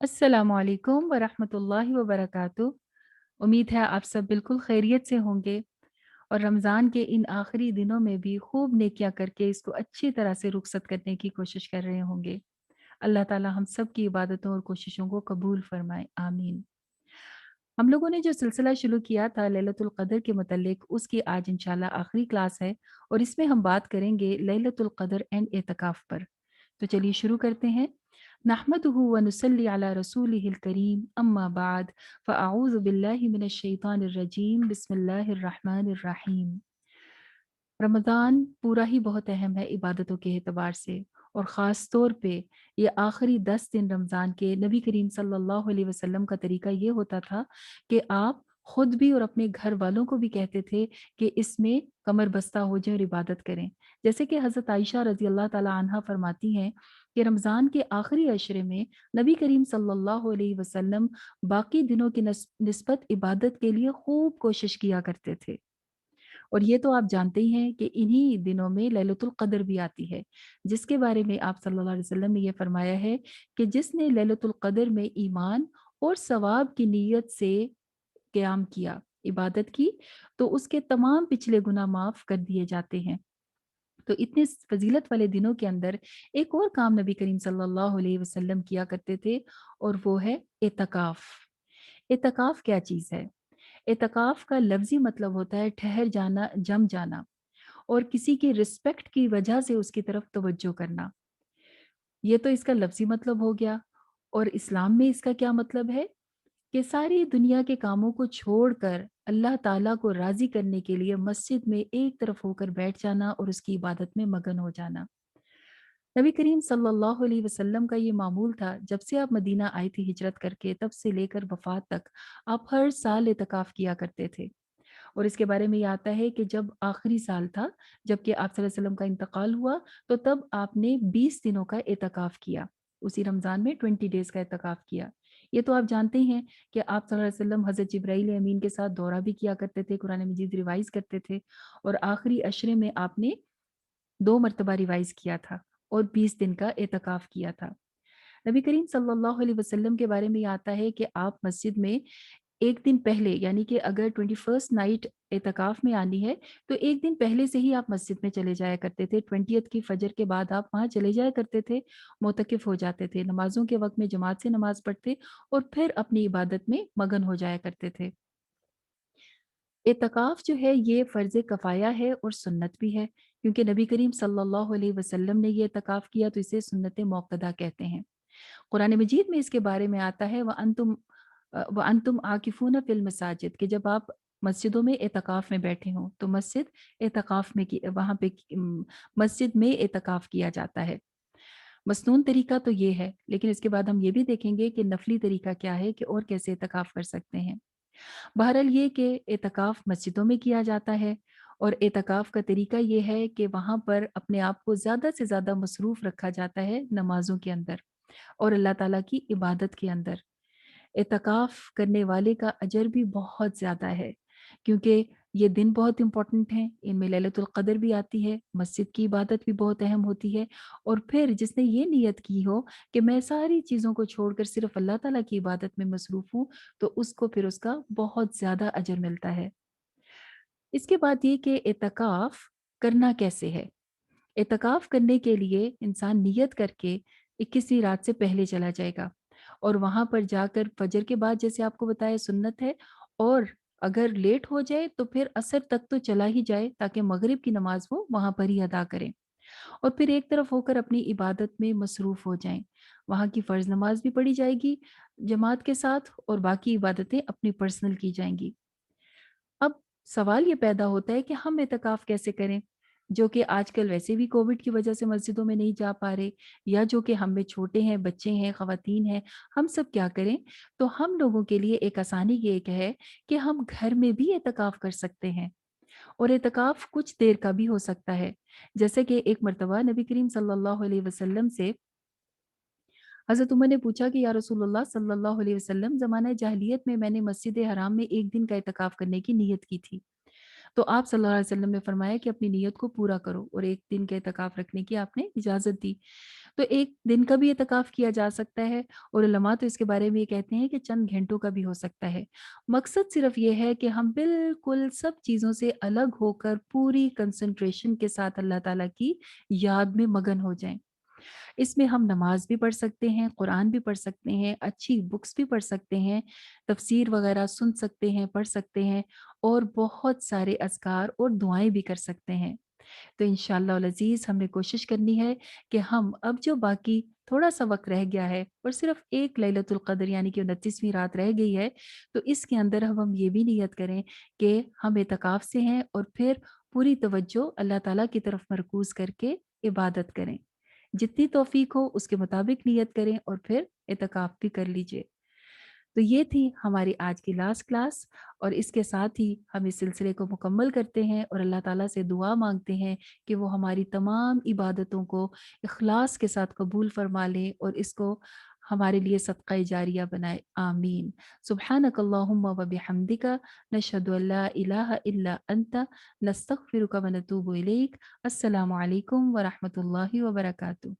अस्सलामु अलैकुम वरहमतुल्लाहि वबरकातुह। उम्मीद है आप सब बिल्कुल खैरियत से होंगे और रमज़ान के इन आखिरी दिनों में भी खूब नेकियां करके इसको अच्छी तरह से रुखसत करने की कोशिश कर रहे होंगे। अल्लाह ताला हम सब की इबादतों और कोशिशों को कबूल फरमाए, आमीन। हम लोगों ने जो सिलसिला शुरू किया था लैलतुल क़द्र के मुतल्लिक, उसकी आज इंशाल्लाह आखिरी क्लास है और इसमें हम बात करेंगे लैलतुल क़द्र एंड एतकाफ़ पर। तो चलिए शुरू करते हैं। नहमदुहु व नुसल्ली अला रसूलिहिल करीम, अम्मा बाद, फ़अऊज़ु बिल्लाहि मिनश शैतानिर रजीम, बिस्मिल्लाहिर रहमानिर रहीम। रमज़ान पूरा ही बहुत अहम है इबादतों के एतबार से, और ख़ास तौर पे ये आखिरी 10 दिन रमज़ान के नबी करीम सल्लल्लाहु अलैहि वसल्लम का तरीका ये होता था कि आप खुद भी और अपने घर वालों को भी कहते थे कि इसमें कमर बस्ता हो जाए और इबादत करें। जैसे कि हज़रत आयशा रज़ी अल्लाह ताला अन्हा फरमाती हैं कि रमज़ान के आखिरी अशरे में नबी करीम सल्लल्लाहु अलैहि वसल्लम बाकी दिनों की निस्बत इबादत के लिए खूब कोशिश किया करते थे। और ये तो आप जानते ही हैं कि इन्हीं दिनों में लैलतुल क़द्र भी आती है, जिसके बारे में आप सल्लल्लाहु अलैहि वसल्लम ने ये फरमाया है कि जिसने लैलतुल क़द्र में ईमान और सवाब की नीयत से क़याम किया, इबादत की, तो उसके तमाम पिछले गुनाह माफ़ कर दिए जाते हैं। तो इतने फ़ज़ीलत वाले दिनों के अंदर एक और काम नबी करीम सल्लल्लाहु अलैहि वसल्लम किया करते थे, और वो है एतकाफ़। एतकाफ़ क्या चीज़ है? एतकाफ़ का लफ्ज़ी मतलब होता है ठहर जाना, जम जाना, और किसी की रिस्पेक्ट की वजह से उसकी तरफ तवज्जो करना। ये तो इसका लफ्ज़ी मतलब हो गया। और इस्लाम में इसका क्या मतलब है कि सारी दुनिया के कामों को छोड़कर अल्लाह ताला को राज़ी करने के लिए मस्जिद में एक तरफ होकर बैठ जाना और उसकी इबादत में मगन हो जाना। नबी करीम सल्लल्लाहु अलैहि वसल्लम का ये मामूल था, जब से आप मदीना आए थे हिजरत करके, तब से लेकर वफ़ात तक आप हर साल एतकाफ़ किया करते थे। और इसके बारे में ये आता है कि जब आखिरी साल था, जबकि आप सल्लल्लाहु अलैहि वसल्लम का इंतकाल हुआ, तो तब आपने 20 दिनों का एतकाफ़ किया। उसी रमज़ान में 20 डेज़ का एतकाफ़ किया। ये तो आप जानते ही हैं कि आप सल्लल्लाहु अलैहि वसल्लम हज़रत जिब्राईल अमीन के साथ दौरा भी किया करते थे, कुरान मजीद रिवाइज़ करते थे, और आखिरी अशरे में आपने 2 मर्तबा रिवाइज़ किया था और 20 दिन का एतकाफ़ किया था। नबी करीम सल्लल्लाहु अलैहि वसल्लम के बारे में ये आता है कि आप मस्जिद में 1 दिन पहले, यानी कि अगर 21st नाइट एतकाफ़ में आनी है, तो 1 दिन पहले से ही आप मस्जिद में चले जाया करते थे। 20th की फ़जर के बाद आप वहाँ चले जाया करते थे, मोतकिफ़ हो जाते थे, नमाज़ों के वक़्त में जमात से नमाज़ पढ़ते और फिर अपनी इबादत में मगन हो जाया करते थे। एतकाफ़ जो है ये फ़र्ज़ कफ़ाया है और सुन्नत भी है, क्योंकि नबी करीम सल्लल्लाहु अलैहि वसल्लम ने ये एतकाफ़ किया, तो इसे सुन्नत मौक़्क़दा कहते हैं। कुरान मजीद में इसके बारे में आता है व अंतुम आकिफून फ़िल मसाजिद, कि जब आप मस्जिदों में एतकाफ़ में बैठे हों, तो वहाँ पे मस्जिद में एतकाफ़ किया जाता है। मसनून तरीका तो ये है, लेकिन इसके बाद हम ये भी देखेंगे कि नफ़ली तरीका क्या है, कि और कैसे एतकाफ़ कर सकते हैं। बहरहाल ये कि एतकाफ़ मस्जिदों में किया जाता है, और एतकाफ़ का तरीका ये है कि वहाँ पर अपने आप को ज़्यादा से ज़्यादा मसरूफ़ रखा जाता है नमाज़ों के अंदर और अल्लाह ताला की इबादत के अंदर। एतकाफ़ करने वाले का अजर भी बहुत ज़्यादा है, क्योंकि ये दिन बहुत इम्पोर्टेंट हैं, इनमें लैलतुल क़द्र भी आती है, मस्जिद की इबादत भी बहुत अहम होती है, और फिर जिसने ये नियत की हो कि मैं सारी चीज़ों को छोड़कर सिर्फ़ अल्लाह ताला की इबादत में मसरूफ़ हूँ, तो उसको फिर उसका बहुत ज़्यादा अजर मिलता है। इसके बाद ये कि एतकाफ़ करना कैसे है? एतकाफ़ करने के लिए इंसान नियत करके 21वीं रात से पहले चला जाएगा, और वहाँ पर जाकर फ़जर के बाद, जैसे आपको बताया, सुन्नत है, और अगर लेट हो जाए तो फिर असर तक तो चला ही जाए, ताकि मगरिब की नमाज़ वो वहाँ पर ही अदा करें, और फिर एक तरफ होकर अपनी इबादत में मसरूफ़ हो जाएँ। वहाँ की फ़र्ज़ नमाज़ भी पढ़ी जाएगी जमात के साथ, और बाकी इबादतें अपनी पर्सनल की जाएँगी। अब सवाल ये पैदा होता है कि हम एतकाफ़ कैसे करें? जो कि आजकल वैसे भी कोविड की वजह से मस्जिदों में नहीं जा पा रहे, या जो कि हम में छोटे हैं, बच्चे हैं, ख़वातीन हैं, हम सब क्या करें? तो हम लोगों के लिए एक आसानी ये एक है कि हम घर में भी एतकाफ़ कर सकते हैं, और एतकाफ़ कुछ देर का भी हो सकता है। जैसे कि एक मर्तबा नबी करीम सल्लल्लाहु अलैहि वसल्लम से हज़रत उमर ने पूछा कि या रसूलल्लाह सल्लल्लाहु अलैहि वसल्लम, ज़माना जाहिलियत में मैंने मस्जिद हराम में 1 दिन का एतकाफ़ करने की नियत की थी। تو आप सल्लल्लाहु अलैहि वसल्लम ने फरमाया कि अपनी नीयत को पूरा करो और 1 दिन का इतिकाफ़ रखने की आपने इजाज़त दी। तो 1 दिन का भी इतिकाफ़ किया जा सकता है और उलमा तो इसके बारे में ये कहते हैं कि चंद घंटों का भी हो सकता है। मकसद सिर्फ़ ये है कि हम बिल्कुल सब चीज़ों से अलग होकर पूरी कंसंट्रेशन के साथ अल्लाह ताला की याद में मगन हो जाएँ। इसमें हम नमाज़ भी पढ़ सकते हैं, कुरान भी पढ़ सकते हैं, अच्छी बुक्स भी पढ़ सकते हैं, तफ़सीर वग़ैरह सुन सकते हैं, पढ़ सकते हैं और बहुत सारे अज़कार और दुआएँ भी कर सकते हैं। तो इंशाअल्लाह अज़ीज़ हमने कोशिश करनी है कि हम अब जो बाकी थोड़ा-सा वक़्त रह गया है और सिर्फ़ एक लैलतुल क़द्र यानी कि 29वीं रात रह गई है, तो इसके अंदर अब हम ये भी नियत करें कि हम एतकाफ़ से हैं और फिर पूरी तवज्जो अल्लाह ताला की तरफ मरकूज़ करके इबादत करें। जितनी तौफ़ीक हो उसके मुताबिक नियत करें और फिर एतकाफ़ भी कर लीजिए। तो ये थी हमारी आज की लास्ट क्लास और इसके साथ ही हम इस सिलसिले को मुकम्मल करते हैं और अल्लाह ताला से दुआ माँगते हैं कि वो हमारी तमाम इबादतों को इख़लास के साथ कबूल फ़रमा लें और इसको हमारे लिए सदक़ा जारिया बनाए। आमीन। सुब्हानकल्लाहुम्मा व बिहम्दिका नशहदु अल्ला इलाहा इल्ला अंता नस्तग़फिरुका व नतूबु इलैक। अस्सलामु अलैकुम व रहमतुल्लाहि व बरकातुहू।